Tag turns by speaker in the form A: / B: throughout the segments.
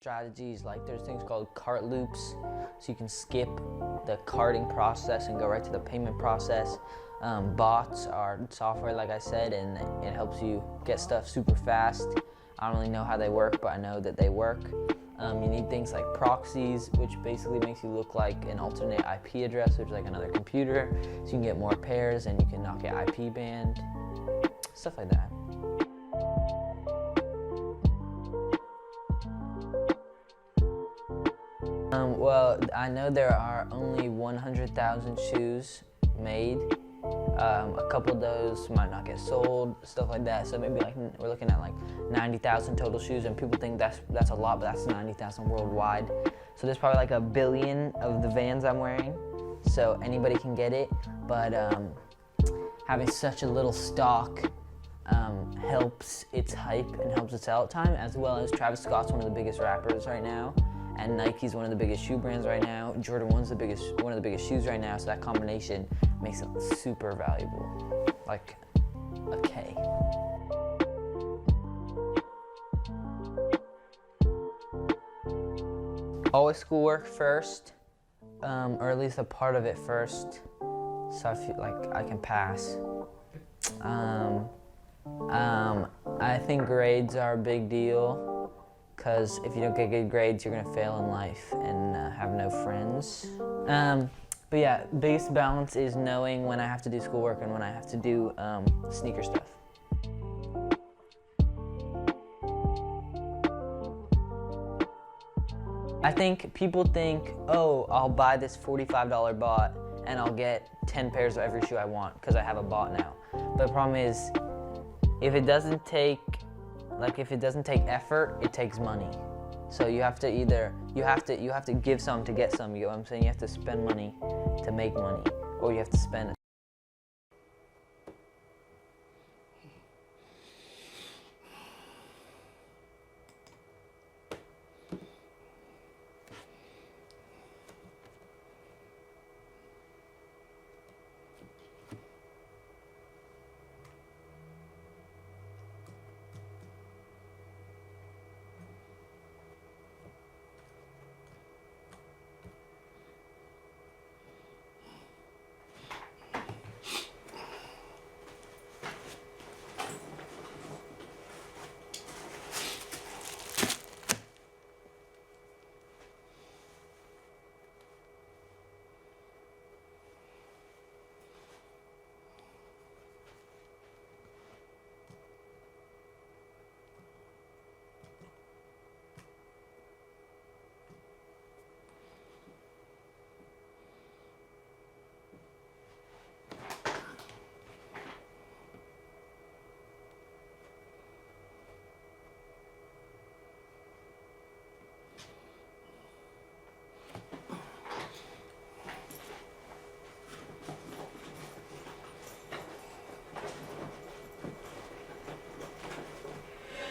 A: strategies, like there's things called cart loops, so you can skip the carting process and go right to the payment process. Bots are software, like I said, and it helps you get stuff super fast. I don't really know how they work, but I know that they work. You need things like proxies, which basically makes you look like an alternate IP address, which is like another computer, so you can get more pairs and you can not get IP banned, stuff like that. Well, I know there are only 100,000 shoes made. A couple of those might not get sold, stuff like that. So maybe like we're looking at like 90,000 total shoes, and people think that's a lot, but that's 90,000 worldwide. So there's probably like 1 billion of the Vans I'm wearing, so anybody can get it. But having such a little stock helps its hype and helps its out time, as well as Travis Scott's one of the biggest rappers right now, and Nike's one of the biggest shoe brands right now. Jordan 1's one of the biggest shoes right now, so that combination makes it super valuable, like a K. Always schoolwork first, or at least a part of it first, so I feel like I can pass. I think grades are a big deal, because if you don't get good grades, you're gonna fail in life and have no friends. But yeah, biggest balance is knowing when I have to do schoolwork and when I have to do sneaker stuff. I think people think, oh, I'll buy this $45 bot and I'll get 10 pairs of every shoe I want because I have a bot now. But the problem is, if it doesn't take effort, it takes money. So you have to give some to get some, you get what I'm saying? You have to spend money to make money, or you have to spend it.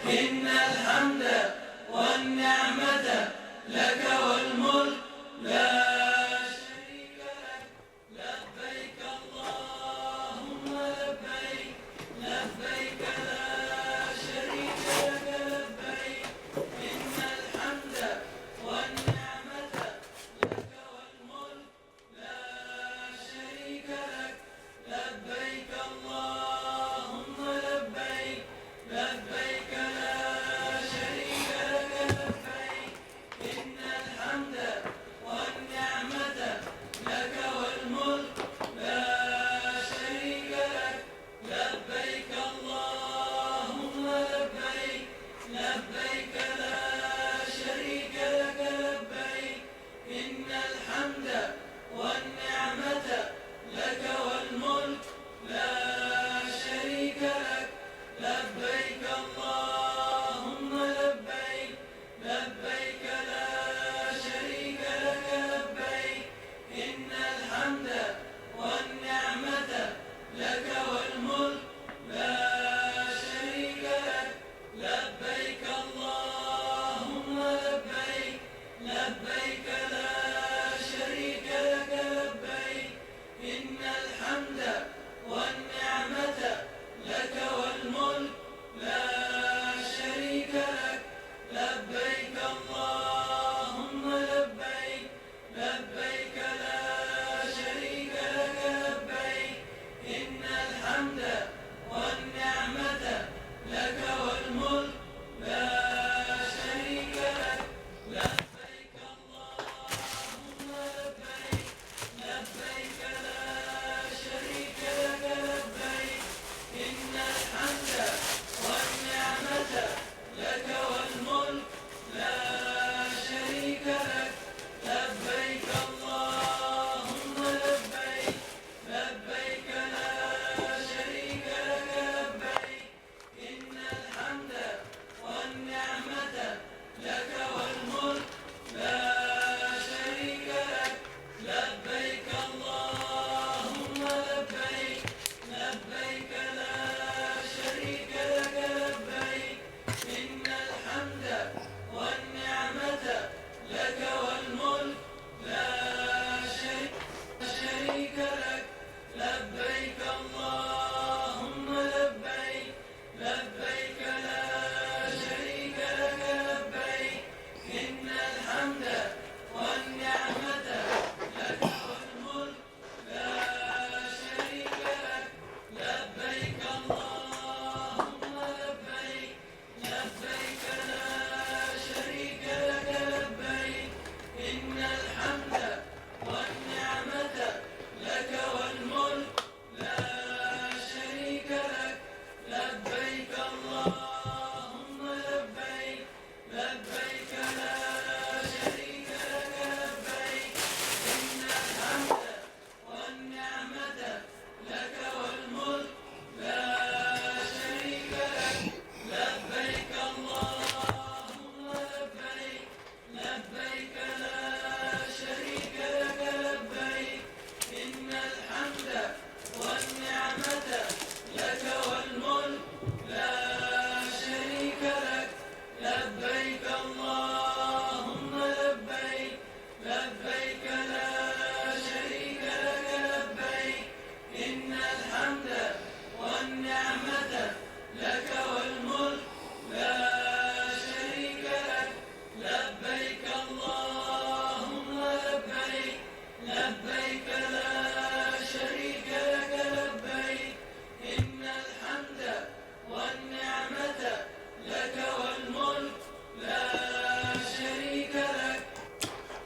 B: إن الحمد والنعمة لك والملك لا شريك لك لبيك اللهم لبيك لبيك لا شريك لك لبيك إن الحمد والنعمة لك والملك لا شريك لك لبيك اللهم لبيك لبيك لا شريك لك لبيك إن الحمد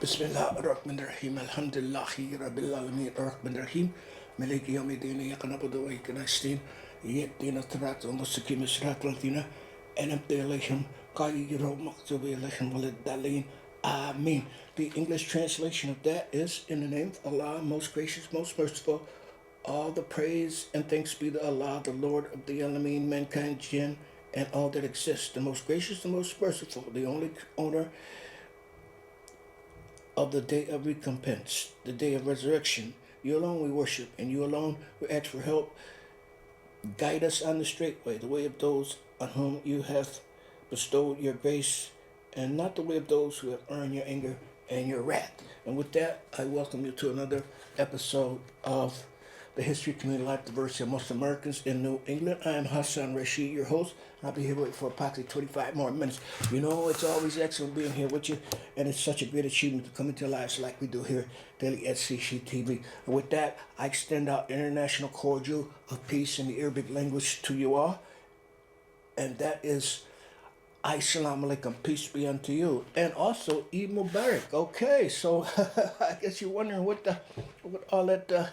C: Bismillah ar-Rahman ar-Rahim. Alhamdulillahi Rabbil Alameen ar-Rahman ar-Rahim. Maliki yawmiddin iyyaka na'budu wa iyyaka nasta'in. Ihdina as-sirata al-mustaqim as-sirata allatheena an'amta alayhim ghayril maghdubi alayhim waladdallin. Ameen. The English translation of that is, in the name of Allah, most gracious, most merciful. All the praise and thanks be to Allah, the Lord of the Alameen, mankind, jinn, and all that exists, the most gracious, the most merciful, the only owner of the day of recompense, the day of resurrection. You alone we worship, and you alone we ask for help. Guide us on the straight way, the way of those on whom you have bestowed your grace, and not the way of those who have earned your anger and your wrath. And with that, I welcome you to another episode of the History, Community, Life, Diversity of Muslim Americans in New England. I am Hasson, Rashid, your host. I'll be here with you for approximately 25 more minutes. You know, it's always excellent being here with you, and it's such a great achievement to come into your lives like we do here daily at CCTV. And with that, I extend out international cordial of peace in the Arabic language to you all, and that is Assalamu alaikum, peace be unto you, and also Eid Mubarak. Okay, so I guess you're wondering what all that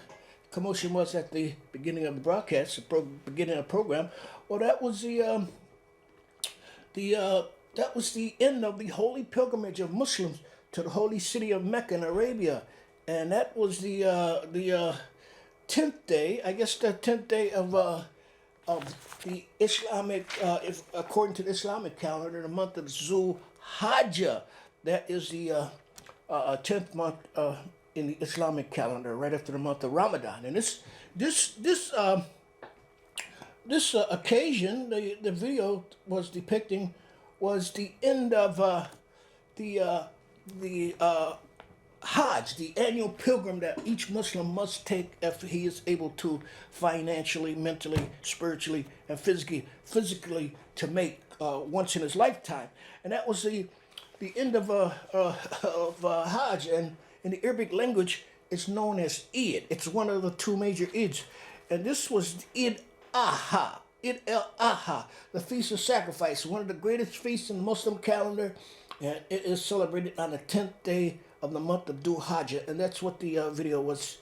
C: commotion was at the beginning of the broadcast, beginning of the program. Well, that was the end of the holy pilgrimage of Muslims to the holy city of Mecca in Arabia, and that was the 10th day. I guess the 10th day of the Islamic, if according to the Islamic calendar, the month of Zul Hajjah. That is the 10th month in the Islamic calendar, right after the month of Ramadan. And this occasion, the video was depicting, was the end of the Hajj, the annual pilgrim that each Muslim must take if he is able to financially, mentally, spiritually, and physically to make once in his lifetime. And that was the end of Hajj. And in the Arabic language, it's known as Eid. It's one of the two major Eids. And this was Eid Aha, Eid el-Aha, the Feast of Sacrifice, one of the greatest feasts in the Muslim calendar. And it is celebrated on the 10th day of the month of Dhul Hajjah. And that's what the video was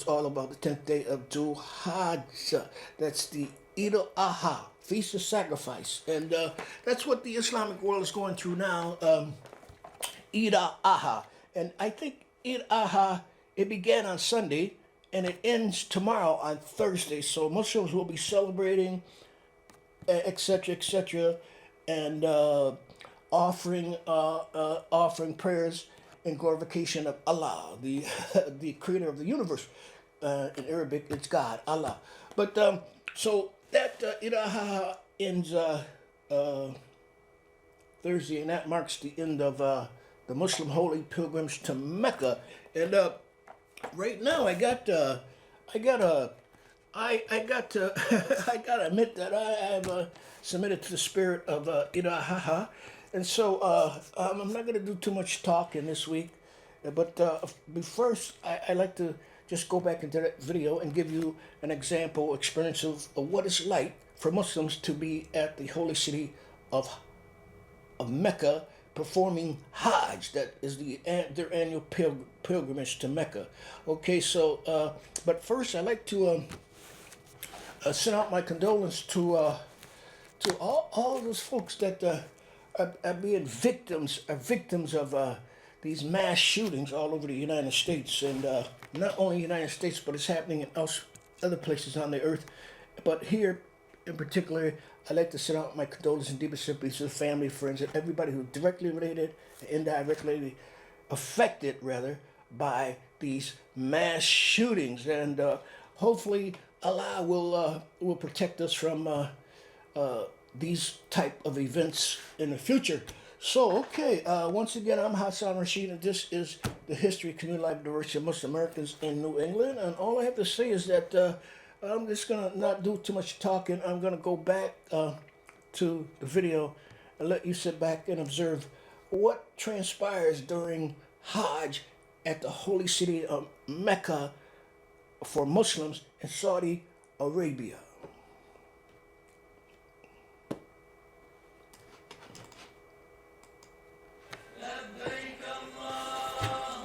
C: all about, the 10th day of Dhul Hajjah. That's the Eid al-Aha, Feast of Sacrifice. And that's what the Islamic world is going through now, Eid al-Aha. And I think Eid al-Aha, it began on Sunday, and it ends tomorrow on Thursday. So Muslims will be celebrating, etc., and offering prayers in glorification of Allah, the the creator of the universe. In Arabic, it's God, Allah. But so that Eid al-Aha ends Thursday, and that marks the end of the Muslim holy pilgrims to Mecca. And right now, I gotta admit that I have submitted to the spirit of Eid al-Aha. And so I'm not going to do too much talking this week, but first I like to just go back into that video and give you an example experience of what it's like for Muslims to be at the holy city of Mecca performing Hajj. That is their annual pilgrimage to Mecca. Okay, so but first I'd like to send out my condolences to all those folks that are being victims of these mass shootings all over the United States, and not only the United States, but it's happening in other places on the earth. But here, in particular, I'd like to send out my condolences and deepest sympathies to the family, friends, and everybody who's directly related and indirectly affected, rather, by these mass shootings. And hopefully, Allah will protect us from these type of events in the future. So, okay, once again, I'm Hasson Rashid, and this is the History, Community, Life, Diversity of Muslim Americans in New England. And all I have to say is that I'm just going to not do too much talking. I'm going to go back to the video and let you sit back and observe what transpires during Hajj at the holy city of Mecca for Muslims in Saudi Arabia.
B: لبيك اللهم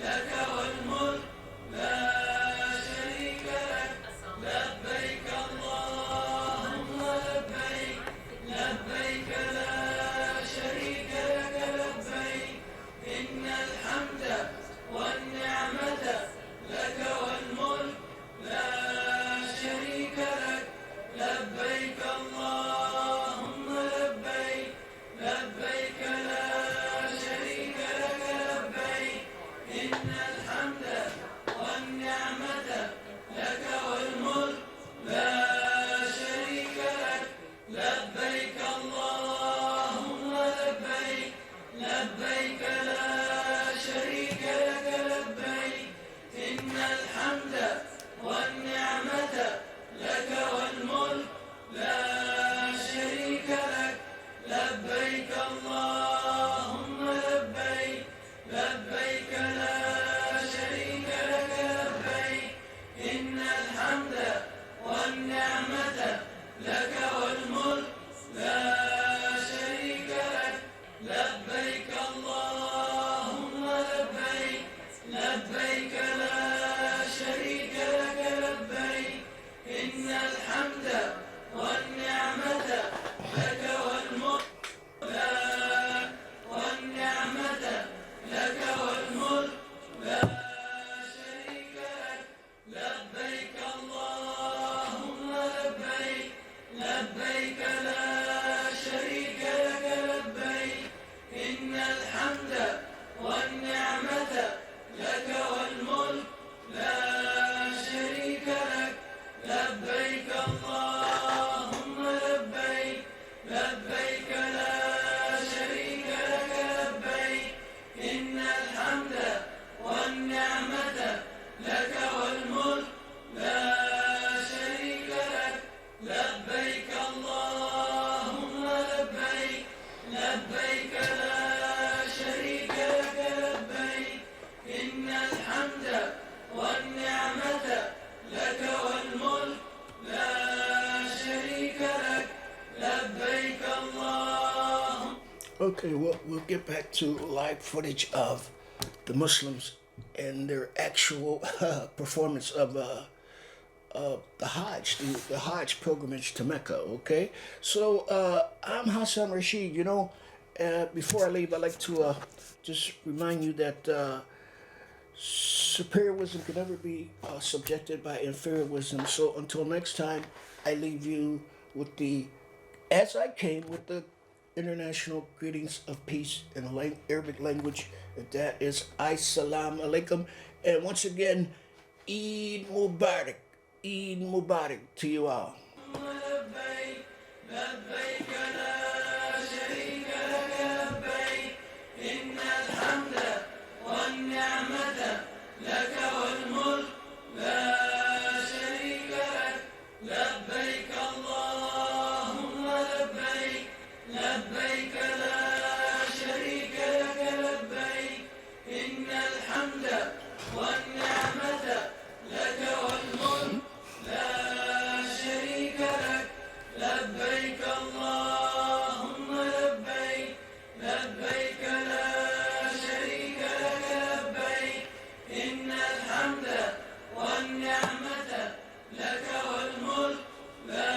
B: لك والملك لا شريك لك لبيك اللهم لبيك لبيك لا شريك لك لبيك إن الحمد والنعمة لك والملك لا شريك لك لبيك اللهم لبيك لبيك لا شريك لك لبيك إن الحمد والنعمة لك والملك لا شريك لك لبيك اللهم لبيك لبيك لا شريك لك لبيك إن الحمد والنعمة لك والملك لا شريك لك لبيك اللهم لبيك لبيك لا شريك لك لبيك إن الحمد والنعمة لك والملك لا شريك لك لبيك اللهم لبيك لبيك لا شريك لك لبيك إن الحمد والنعمة لك والملك لا والنعمة لك والملك لا شريك لك لبيك اللهم لبيك لبيك لا شريك لك لبيك إن الحمد والنعمة لك والملك لا شريك لك لبيك اللهم لبيك لبيك لا شريك لك لبيك إن الحمد والنعمة لك والملك لا شريك لك لبيك اللهم لبيك لبيك لا شريك لك لبيك إن الحمد والنعمة لك والملك لا شريك لك لبيك اللهم.
C: Okay, well, we'll get back to live footage of the Muslims and their actual performance of the Hajj, the Hajj pilgrimage to Mecca. Okay, so I'm Hasson Rashid. You know, before I leave, I'd like to just remind you that superior wisdom can never be subjected by inferior wisdom. So until next time, I leave you with as I came, with the international greetings of peace in the Arabic language. That is Assalamu alaikum. And once again, Eid Mubarak. Eid Mubarak to you all.
B: لبيك لبيك لا شريك لك لبيك إن الحمد والنعمة لك والملك لا شريك لك لبيك اللهم لبيك لبيك لا شريك لك لبيك إن الحمد والنعمة لك والملك لا شريك لك لبيك اللهم لبيك لبيك لا شريك لك لبيك إن الحمد والنعمة لك والملك لا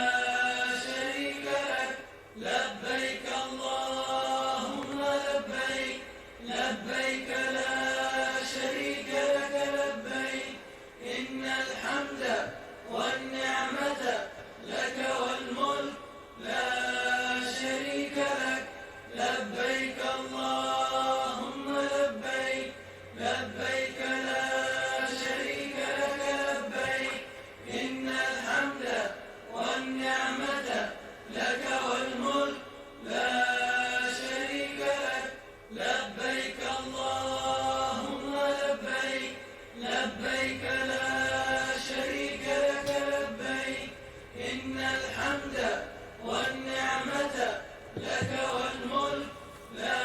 B: شريك لك لبيك اللهم لبيك لبيك لا شريك لك لبيك إن الحمد والنعمة لك والملك لا شريك لك لبيك اللهم لبيك لبيك لا شريك لك لبيك إن الحمد والنعمة لك والملك لا شريك لك لبيك اللهم لبيك لبيك لا شريك لك لبيك إن الحمد والنعمة لك والملك لا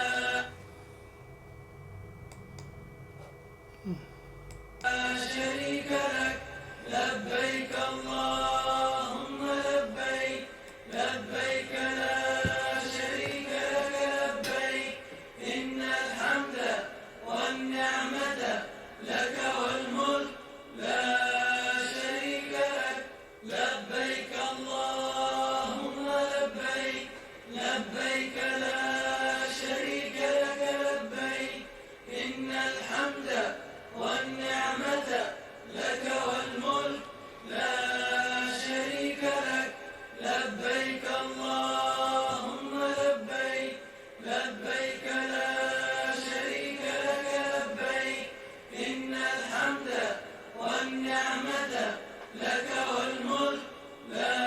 B: شريك لك لبيك اللهم لبيك لبيك لا شريك لك لبيك إن الحمد والنعمة لك والملك لا شريك لك لبيك اللهم لبيك لبيك لا شريك لك لبيك إن الحمد والنعمة لك والملك لا شريك لك لبيك اللهم لبيك لبيك لا شريك لك لبيك إن الحمد والنعمة لك والملك لا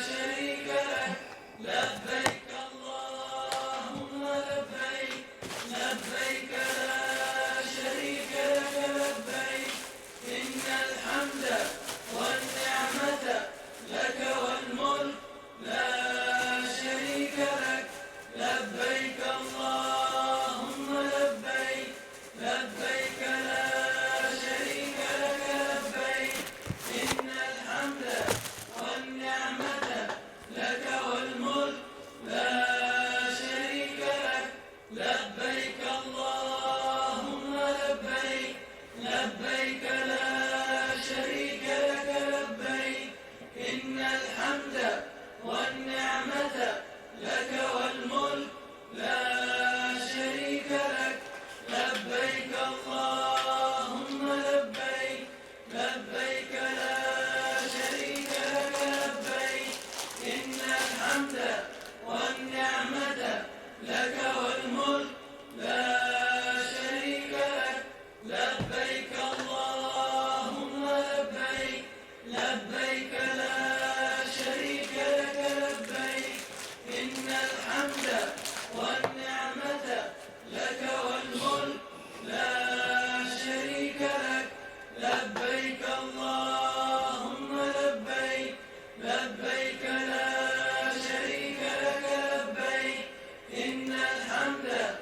B: شريك لك لبيك اللهم لبيك لبيك لا شريك لك لبيك إن الحمد والنعمة لك والملك لا شريك لك لبيك اللهم لبيك لبيك لا شريك لك لبيك إن الحمد والنعمة لك والملك لا شريك لك لبيك اللهم لبيك لبيك لا شريك لك لبيك إن الحمد والنعمة لك والملك لا شريك لك لبيك اللهم لبيك لبيك لا شريك لك لبيك إن الحمد والنعمة لك والملك لا شريك لك لبيك اللهم لبيك لبيك لا شريك لك لبيك إن الحمد والنعمة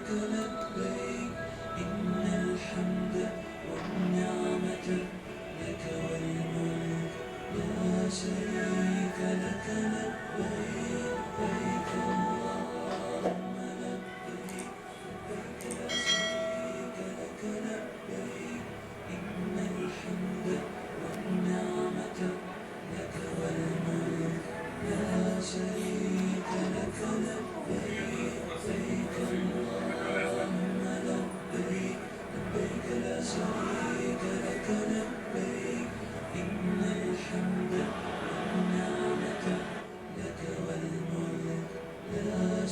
B: لك والملك لا شريك لك لبيك اللهم لبيك لبيك لا شريك لك لبيك إن الحمد والنعمة لك والملك لا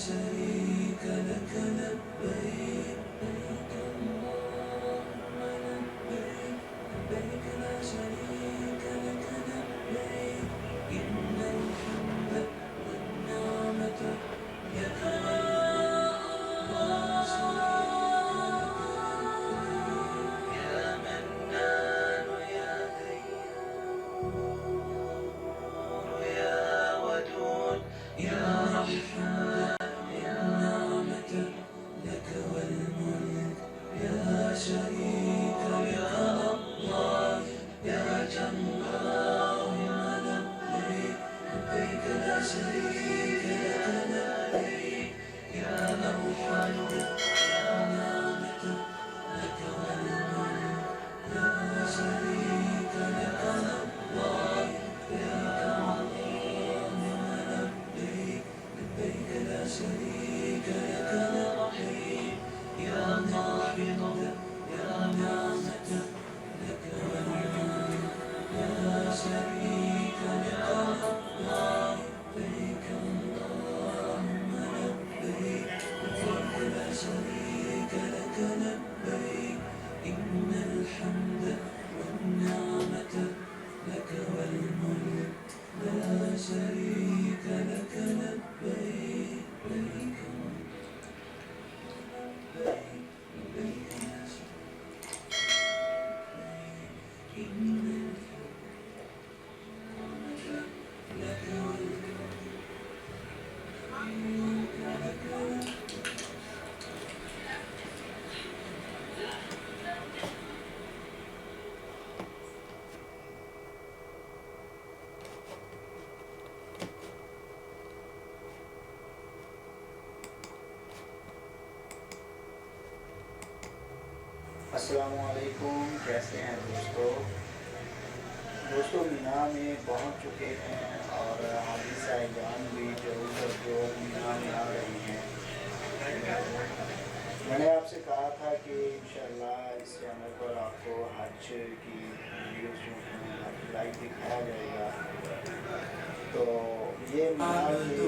D: अस्सलामुअलैकुम, कैसे हैं दोस्तों? दोस्तों मीना में पहुंच चुके हैं और हाजी साहिबान भी जो मीना में आ रहे हैं। मैंने आपसे कहा था कि इंशाल्लाह इस चैनल पर आपको हज की वीडियोस लाइव दिखाया जाएगा। तो ये मीना के